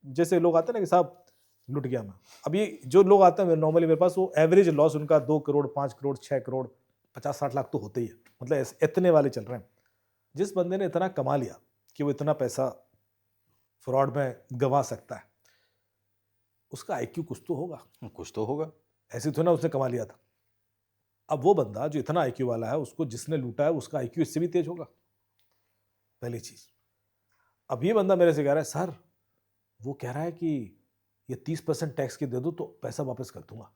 जैसे लोग आते हैं ना कि साहब लुट गया मैं। अब ये जो लोग आते हैं नॉर्मली मेरे पास, वो एवरेज लॉस उनका 2 करोड़, 5 करोड़, 6 करोड़, 50-60 लाख तो होते ही है। मतलब इतने वाले चल रहे हैं। जिस बंदे ने इतना कमा लिया कि वो इतना पैसा फ्रॉड में गंवा सकता है, उसका आईक्यू कुछ तो होगा। कुछ तो होगा। ऐसे तो ना उसने कमा लिया था। अब वो बंदा जो इतना आईक्यू वाला है, उसको जिसने लूटा है उसका आईक्यू इससे भी तेज होगा, पहली चीज। अब ये बंदा मेरे से कह रहा है सर, वो कह रहा है कि ये 30% टैक्स की दे दो तो पैसा वापस कर दूंगा।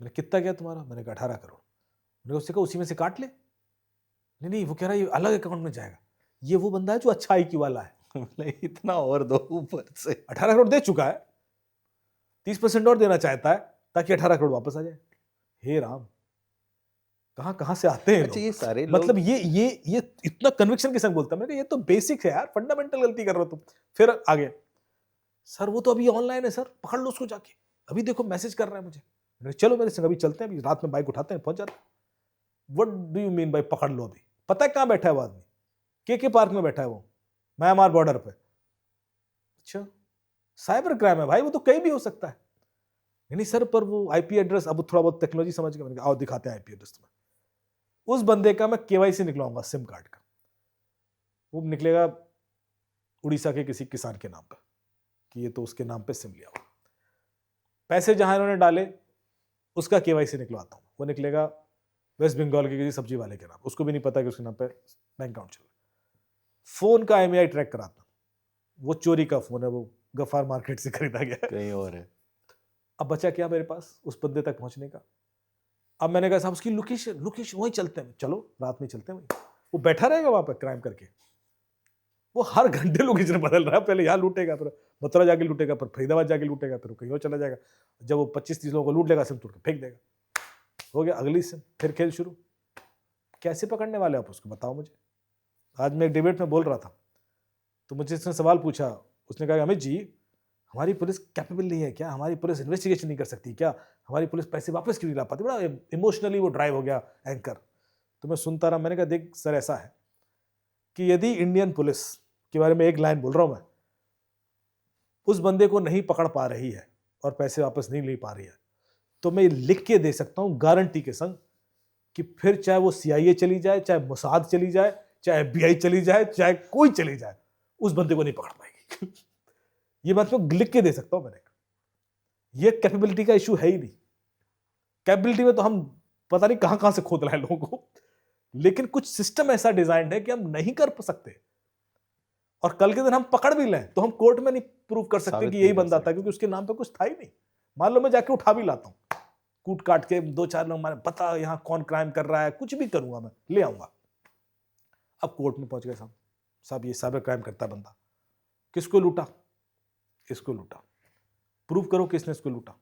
मैंने कितना क्या तुम्हारा? मैंने कहा 18 करोड़। मैंने उससे कहा उसी में से काट ले। नहीं नहीं, वो कह रहा है ये अलग अकाउंट में जाएगा। ये वो बंदा है जो अच्छा आईक्यू वाला है। इतना और दो ऊपर से। 18 करोड़ दे चुका है, 30% और देना चाहता है ताकि 18 करोड़ वापस आ जाए। हे राम, कहां कहां से आते हैं अच्छा, लोग। ये सारे मतलब लोग ये इतना कन्विक्शन के संग बोलता है। मैंने कहा ये तो बेसिक है यार, फंडामेंटल गलती कर रहे हो तुम। फिर आगे, सर वो तो अभी ऑनलाइन है सर, पकड़ लो उसको जाके, अभी देखो मैसेज कर रहा है मुझे। मैंने कहा, चलो मेरे संग अभी चलते हैं, अभी रात में बाइक उठाते हैं, पहुंच जाते हैं। What do you mean by पकड़ लो? अभी पता है कहां बैठा है वो आदमी? के पार्क में बैठा है वो, म्यांमार बॉर्डर पे। अच्छा, साइबर क्राइम है भाई, वो तो कहीं भी हो सकता है। नहीं सर, पर वो आईपी एड्रेस, अब थोड़ा बहुत टेक्नोलॉजी समझ गया। मैंने कहा आओ दिखाते हैं आईपी एड्रेस तुम्हें। उस बंदे का मैं केवाईसी निकलवाऊंगा, सिम कार्ड का। वो निकलेगा उड़ीसा के किसी किसान के नाम पर, कि ये तो उसके नाम पे सिम लिया हुआ। पैसे जहां इन्होंने डाले उसका केवाईसी निकलवाता हूं, वो निकलेगा वेस्ट बंगाल के किसी सब्जी वाले के नाम, उसको भी नहीं पता कि उसके नाम पे बैंक अकाउंट चल रहा है। फोन का एमईआई ट्रैक कराता हूं, वो चोरी का फोन है, वो गफार मार्केट से खरीदा गया है। कहीं और है। अब बचा क्या मेरे पास उस बंदे तक पहुंचने का? अब मैंने कहा साहब उसकी लोकेशन वहीं चलते हैं, चलो रात में चलते हैं वहीं। वो बैठा रहेगा वहां पर क्राइम करके, वो हर घंटे लोकेशन बदल रहा है। पहले यहाँ लूटेगा, फिर मथुरा जाके लूटेगा, फिर फरीदाबाद जाके लूटेगा, फिर कहीं और चला जाएगा। जब वो 25-30 लोगों को लूट लेगा, सिम तोड़ के फेंक देगा, हो गया अगली सिम, फिर खेल शुरू। कैसे पकड़ने वाले आप उसको, बताओ मुझे। आज मैं एक डिबेट में बोल रहा था, तो मुझे इसने सवाल पूछा। उसने कहा अमित जी, हमारी पुलिस कैपेबल नहीं है क्या? हमारी पुलिस इन्वेस्टिगेशन नहीं कर सकती क्या? हमारी पुलिस पैसे वापस क्यों नहीं ला पाती? बड़ा इमोशनली वो ड्राइव हो गया एंकर। तो मैं सुनता रहा। मैंने कहा देख सर, ऐसा है कि यदि इंडियन पुलिस के बारे में एक लाइन बोल रहा हूं मैं, उस बंदे को नहीं पकड़ पा रही है और पैसे वापस नहीं ले पा रही है, तो मैं लिख के दे सकता हूं गारंटी के संग कि फिर चाहे वो सीआईए चली जाए, चाहे मोसाद चली जाए, चाहे एफबीआई चली जाए, चाहे कोई चली जाए, उस बंदे को नहीं पकड़ पाएगी। ये बात मैं लिख के दे सकता हूं। मैंने ये कैपेबिलिटी का इशू है ही नहीं। कैपेबिलिटी में तो हम पता नहीं कहां कहां से खोद रहे हैं लोगों को, लेकिन कुछ सिस्टम ऐसा डिजाइन है कि हम नहीं कर सकते। और कल के दिन हम पकड़ भी लें तो हम कोर्ट में नहीं प्रूव कर सकते साबित कि नहीं यही कर बंदा था, सकते। क्योंकि उसके नाम पे कुछ था ही नहीं। मान लो मैं जाके उठा भी लाता हूं, कूट काट के 2-4 लोग मारे, पता यहां कौन क्राइम कर रहा है, कुछ भी करूंगा, मैं ले आऊंगा। अब कोर्ट में पहुंच गए साहब, साहब ये साइबर क्राइम करता है बंदा, किसको लूटा? इसको लूटा, प्रूव करो किसने इसको लूटा।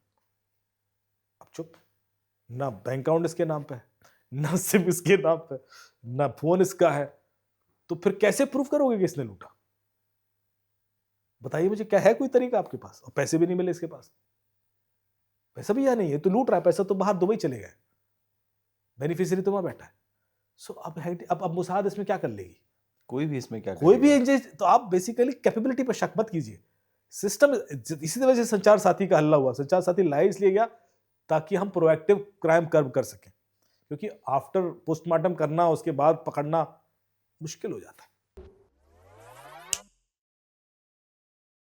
अब चुप, ना बैंक अकाउंट इसके नाम पे है, ना सिम इसके नाम पे, ना फोन इसका है, तो फिर कैसे प्रूव करोगे कि इसने लूटा? बताइए मुझे, क्या है कोई तरीका आपके पास? और पैसे भी नहीं मिले इसके पास, पैसा भी यहाँ नहीं है तो लूट रहा है, पैसा तो बाहर दुबई चले गए, बेनिफिशियरी तो वहां बैठा है। सो अब मोसाद इसमें क्या कर लेगी? कोई भी इसमें क्या कोई भी करेगा? तो आप बेसिकली कैपेबिलिटी पर शक मत कीजिए। सिस्टम, इसी वजह से संचार साथी का हल्ला हुआ। संचार साथी लाइव इसलिए गया ताकि हम प्रोएक्टिव क्राइम कर्व कर सकें, क्योंकि आफ्टर पोस्टमार्टम करना, उसके बाद पकड़ना मुश्किल हो जाता है।